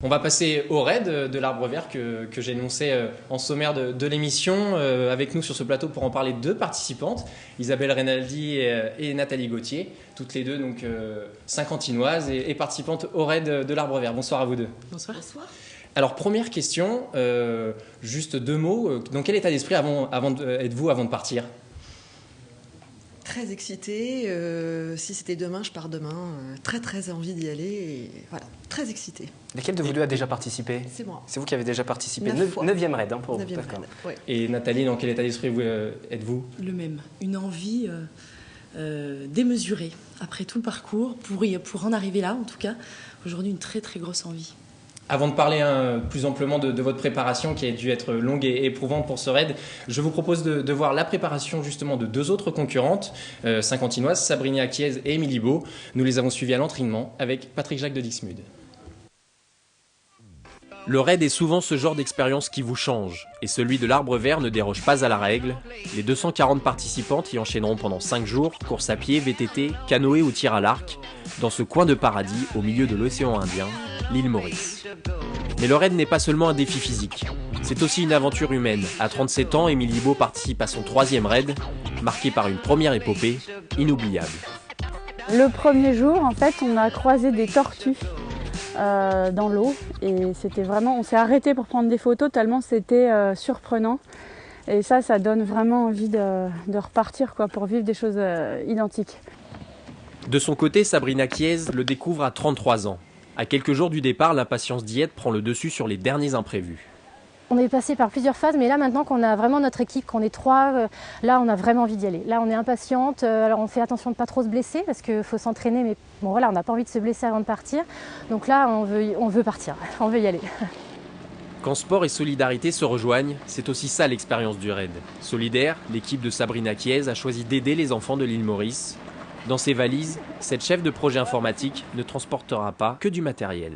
On va passer au raid de l'Arbre Vert que j'ai énoncé en sommaire de l'émission. Avec nous sur ce plateau pour en parler deux participantes, Isabelle Reynaldi et Nathalie Gauthier, toutes les deux donc Saint-Quentinoises et participantes au raid de l'Arbre Vert. Bonsoir à vous deux. Bonsoir. Bonsoir. Alors première question, juste deux mots. Dans quel état d'esprit êtes-vous avant de partir ? Très excitée. Si c'était demain, je pars demain. Très envie d'y aller. Et voilà, très excitée. Lesquels de vous deux a déjà participé ? C'est moi. C'est vous qui avez déjà participé. 9 fois. 9e raid, pour vous. 9e D'accord. raid, ouais. Et Nathalie, dans quel état d'esprit êtes-vous ? Le même, une envie démesurée après tout le parcours, pour en arriver là en tout cas. Aujourd'hui, une très grosse envie. Avant de parler plus amplement de votre préparation qui a dû être longue et éprouvante pour ce raid, je vous propose de voir la préparation justement de deux autres concurrentes saint-quentinoises, Sabrina Chiez et Émilie Beau. Nous les avons suivies à l'entraînement avec Patrick Jacques de Dixmude. Le raid est souvent ce genre d'expérience qui vous change, et celui de l'Arbre Vert ne déroge pas à la règle. Les 240 participantes y enchaîneront pendant 5 jours, course à pied, VTT, canoë ou tir à l'arc, dans ce coin de paradis au milieu de l'océan Indien, l'île Maurice. Mais le raid n'est pas seulement un défi physique, c'est aussi une aventure humaine. À 37 ans, Émilie Beau participe à son 3e raid, marqué par une première épopée inoubliable. Le premier jour, en fait, on a croisé des tortues dans l'eau et c'était vraiment, on s'est arrêté pour prendre des photos tellement c'était surprenant et ça donne vraiment envie de repartir pour vivre des choses identiques. De son côté, Sabrina Chiez le découvre à 33 ans. À quelques jours du départ, l'impatience diète prend le dessus sur les derniers imprévus. On est passé par plusieurs phases, mais là maintenant qu'on a vraiment notre équipe, qu'on est 3, là on a vraiment envie d'y aller. Là on est impatiente, alors on fait attention de ne pas trop se blesser parce qu'il faut s'entraîner, mais bon voilà, on n'a pas envie de se blesser avant de partir. Donc là on veut partir, on veut y aller. Quand sport et solidarité se rejoignent, c'est aussi ça l'expérience du raid. Solidaire, l'équipe de Sabrina Chiez a choisi d'aider les enfants de l'île Maurice. Dans ses valises, cette chef de projet informatique ne transportera pas que du matériel.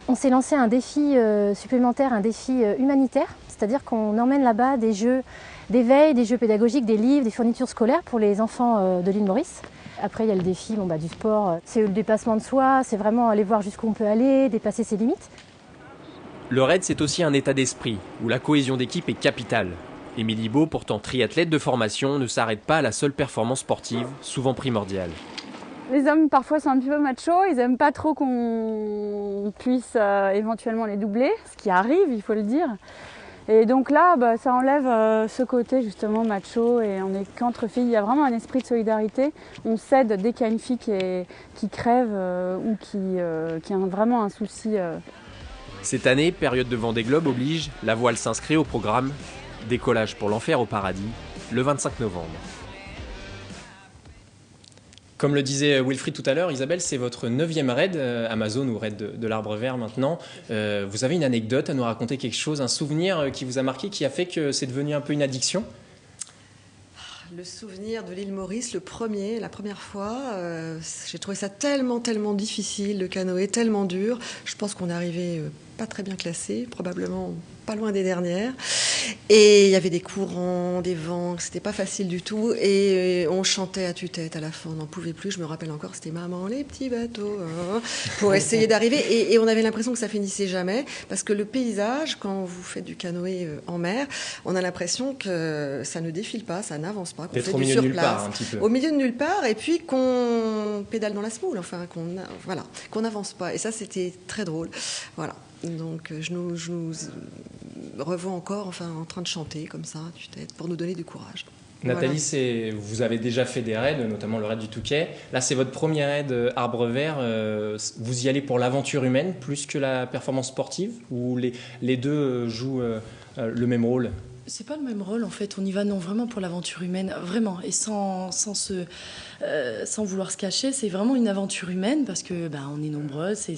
On s'est lancé un défi supplémentaire, un défi humanitaire, c'est-à-dire qu'on emmène là-bas des jeux d'éveil, des jeux pédagogiques, des livres, des fournitures scolaires pour les enfants de l'île Maurice. Après, il y a le défi du sport, c'est le dépassement de soi, c'est vraiment aller voir jusqu'où on peut aller, dépasser ses limites. Le raid, c'est aussi un état d'esprit, où la cohésion d'équipe est capitale. Émilie Beau, pourtant triathlète de formation, ne s'arrête pas à la seule performance sportive, souvent primordiale. Les hommes parfois sont un petit peu machos, ils n'aiment pas trop qu'on puisse éventuellement les doubler, ce qui arrive, il faut le dire. Et donc là, ça enlève ce côté justement macho et on est qu'entre filles. Il y a vraiment un esprit de solidarité. On s'aide dès qu'il y a une fille qui crève ou qui a vraiment un souci. Cette année, période de Vendée Globe oblige, la voile s'inscrit au programme. Décollage pour l'enfer au paradis, le 25 novembre. Comme le disait Wilfried tout à l'heure, Isabelle, c'est votre 9e raid Amazon ou raid de l'Arbre Vert maintenant. Vous avez une anecdote à nous raconter, quelque chose, un souvenir qui vous a marqué, qui a fait que c'est devenu un peu une addiction ? Le souvenir de l'île Maurice, la première fois, j'ai trouvé ça tellement difficile, le canoë tellement dur. Je pense qu'on est arrivé pas très bien classé, probablement pas loin des dernières. Et il y avait des courants, des vents, c'était pas facile du tout. Et on chantait à tue-tête à la fin, on n'en pouvait plus. Je me rappelle encore, c'était Maman, les petits bateaux, hein, pour essayer d'arriver. Et on avait l'impression que ça finissait jamais, parce que le paysage, quand vous faites du canoë en mer, on a l'impression que ça ne défile pas, ça n'avance pas, qu'on fait du sur place, un petit peu. Au milieu de nulle part, et puis qu'on pédale dans la semoule, enfin, qu'on n'avance pas. Et ça, c'était très drôle. Voilà. Donc je nous revois encore en train de chanter comme ça, pour nous donner du courage. Nathalie, voilà. Vous avez déjà fait des raids, notamment le raid du Touquet. Là, c'est votre premier raid Arbre Vert. Vous y allez pour l'aventure humaine plus que la performance sportive, ou les deux jouent le même rôle ? C'est pas le même rôle en fait, on y va vraiment pour l'aventure humaine, vraiment, et sans vouloir se cacher, c'est vraiment une aventure humaine parce que on est nombreuses,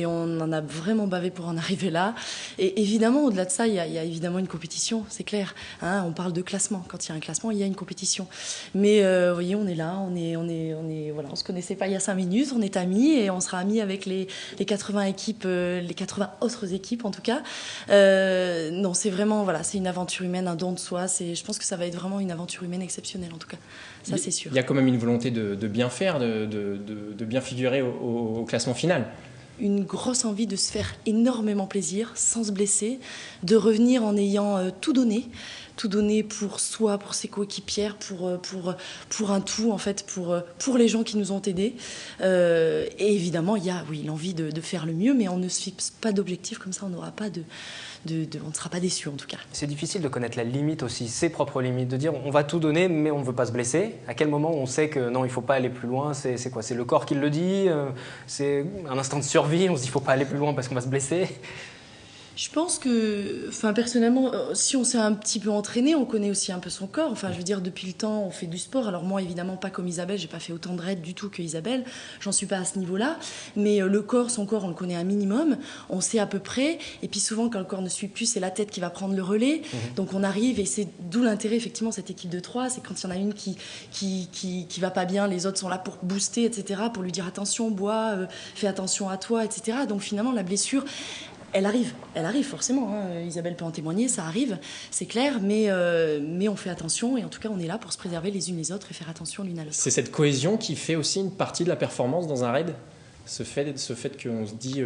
on en a vraiment bavé pour en arriver là. Et évidemment, au-delà de ça, il y a évidemment une compétition, c'est clair. Hein, on parle de classement, quand il y a un classement, il y a une compétition. Mais vous voyez, on est là, on se connaissait pas il y a 5 minutes, on est amis et on sera amis avec les 80 équipes, les 80 autres équipes en tout cas. Non, c'est vraiment, c'est une aventure humaine, un don de soi. Je pense que ça va être vraiment une aventure humaine exceptionnelle en tout cas. Ça, c'est sûr. Il y a quand même une volonté de bien faire, de bien figurer au classement final. une grosse envie de se faire énormément plaisir, sans se blesser, de revenir en ayant tout donné pour soi, pour ses coéquipières, pour un tout, en fait, pour les gens qui nous ont aidés. Et évidemment, il y a l'envie de faire le mieux, mais on ne se fixe pas d'objectif, comme ça on n'aura pas on ne sera pas déçu en tout cas. C'est difficile de connaître la limite aussi, ses propres limites, de dire on va tout donner mais on ne veut pas se blesser. À quel moment on sait que non, il ne faut pas aller plus loin? C'est quoi? C'est le corps qui le dit? C'est un instinct de survie? On se dit il ne faut pas aller plus loin parce qu'on va se blesser? Je pense que, personnellement, si on s'est un petit peu entraîné, on connaît aussi un peu son corps. Enfin, je veux dire, depuis le temps, on fait du sport. Alors moi, évidemment, pas comme Isabelle, j'ai pas fait autant de raids du tout que Isabelle. J'en suis pas à ce niveau-là. Mais le corps, son corps, on le connaît un minimum. On sait à peu près. Et puis souvent, quand le corps ne suit plus, c'est la tête qui va prendre le relais. Donc on arrive, et c'est d'où l'intérêt, effectivement, cette équipe de 3. C'est quand il y en a une qui va pas bien, les autres sont là pour booster, etc., pour lui dire attention, bois, fais attention à toi, etc. Donc finalement, la blessure, elle arrive forcément, hein. Isabelle peut en témoigner, ça arrive, c'est clair, mais on fait attention, et en tout cas on est là pour se préserver les unes les autres et faire attention l'une à l'autre. C'est cette cohésion qui fait aussi une partie de la performance dans un raid, ce fait qu'on se dit,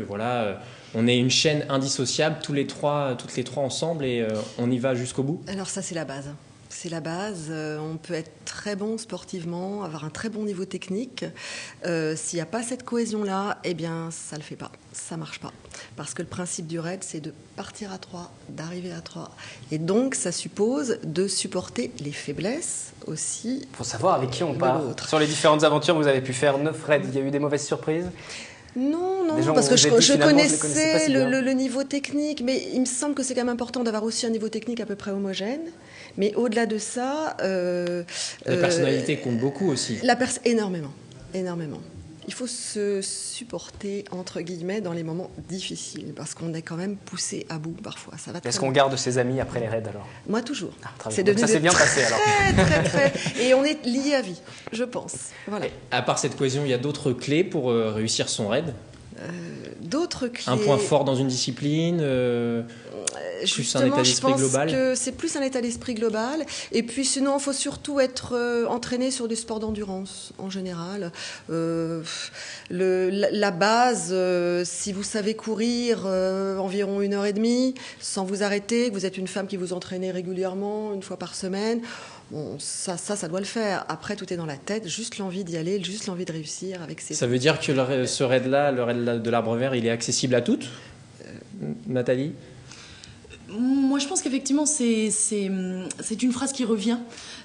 on est une chaîne indissociable, toutes les trois ensemble, et on y va jusqu'au bout. Alors ça, c'est la base. C'est la base. On peut être très bon sportivement, avoir un très bon niveau technique. S'il n'y a pas cette cohésion-là, eh bien, ça ne le fait pas. Ça ne marche pas. Parce que le principe du raid, c'est de partir à 3, d'arriver à 3. Et donc, ça suppose de supporter les faiblesses aussi. Il faut savoir avec qui on part. Sur les différentes aventures, vous avez pu faire 9 raids. Il y a eu des mauvaises surprises? Non, parce que je connaissais le niveau technique, mais il me semble que c'est quand même important d'avoir aussi un niveau technique à peu près homogène. Mais au-delà de ça... la personnalité compte beaucoup aussi. Énormément. Il faut se supporter, entre guillemets, dans les moments difficiles, parce qu'on est quand même poussé à bout parfois. Est-ce qu'on garde ses amis après les raids alors? Moi, toujours. C'est devenu ça s'est bien passé alors. Très. Et on est liés à vie, je pense. Voilà. Et à part cette cohésion, il y a d'autres clés pour réussir son raid? D'autres clés. Un point fort dans une discipline, plus un état d'esprit global. Je pense que c'est plus un état d'esprit global. Et puis sinon, il faut surtout être entraîné sur des sports d'endurance en général. La base, si vous savez courir environ 1h30 sans vous arrêter, que vous êtes une femme qui vous entraînez régulièrement, une fois par semaine, bon, ça doit le faire. Après, tout est dans la tête, juste l'envie d'y aller, juste l'envie de réussir avec ses... Ça veut dire que ce raid-là, le raid de l'Arbre Vert, il est accessible à toutes, Nathalie? Moi, je pense qu'effectivement, c'est une phrase qui revient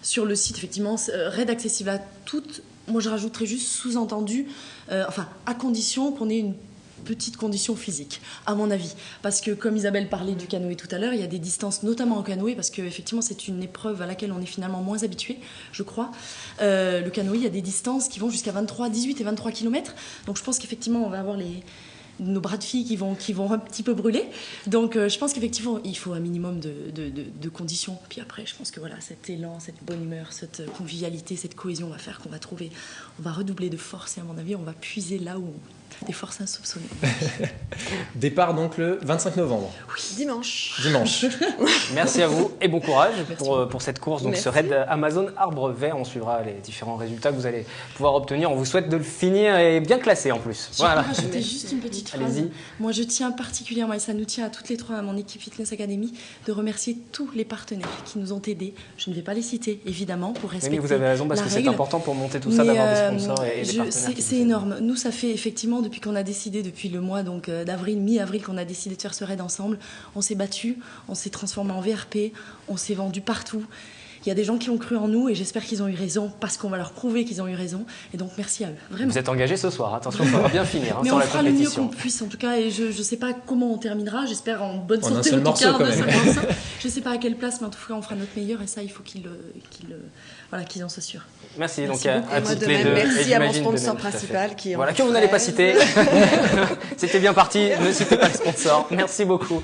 sur le site, effectivement, raid accessible à toutes. Moi, je rajouterais juste sous-entendu, à condition qu'on ait une petite condition physique, à mon avis. Parce que, comme Isabelle parlait du canoë tout à l'heure, il y a des distances, notamment en canoë, parce qu'effectivement, c'est une épreuve à laquelle on est finalement moins habitué, je crois. Le canoë, il y a des distances qui vont jusqu'à 18 et 23 km. Donc, je pense qu'effectivement, on va avoir nos bras de filles qui vont un petit peu brûler. Donc, je pense qu'effectivement, il faut un minimum de conditions. Puis après, je pense que voilà, cet élan, cette bonne humeur, cette convivialité, cette cohésion va faire qu'on va redoubler de force, et à mon avis, on va puiser là où des forces insoupçonnées. Départ donc le 25 novembre. Oui, dimanche. Merci à vous et bon courage pour cette course. Donc ce raid Amazon Arbre Vert, on suivra les différents résultats que vous allez pouvoir obtenir. On vous souhaite de le finir et bien classé en plus. Je peux rajouter juste une petite phrase. Moi, je tiens particulièrement, et ça nous tient à toutes les trois, à mon équipe Fitness Academy, de remercier tous les partenaires qui nous ont aidés. Je ne vais pas les citer, évidemment, pour respecter. Oui, vous avez raison, parce que c'est important pour monter tout ça, d'avoir des sponsors et des partenaires. C'est énorme. Nous, ça fait effectivement depuis qu'on a décidé, depuis le mois d'avril, mi-avril, qu'on a décidé de faire ce raid ensemble, on s'est battu, on s'est transformé en VRP, on s'est vendu partout. Il y a des gens qui ont cru en nous, et j'espère qu'ils ont eu raison, parce qu'on va leur prouver qu'ils ont eu raison. Et donc merci à eux, vraiment. Vous êtes engagés ce soir, attention, il faudra bien finir mais sur on la fera compétition. le mieux qu'on puisse, en tout cas, et je ne sais pas comment on terminera, j'espère en bonne santé. En un seul morceau, quand même. Je ne sais pas à quelle place, mais en tout cas, on fera notre meilleur, et ça, il faut qu'ils en soient sûrs. Merci donc à toutes les deux. Merci à mon sponsor principal que vous n'allez pas citer. C'était bien parti, ne citez pas le sponsor. Merci beaucoup.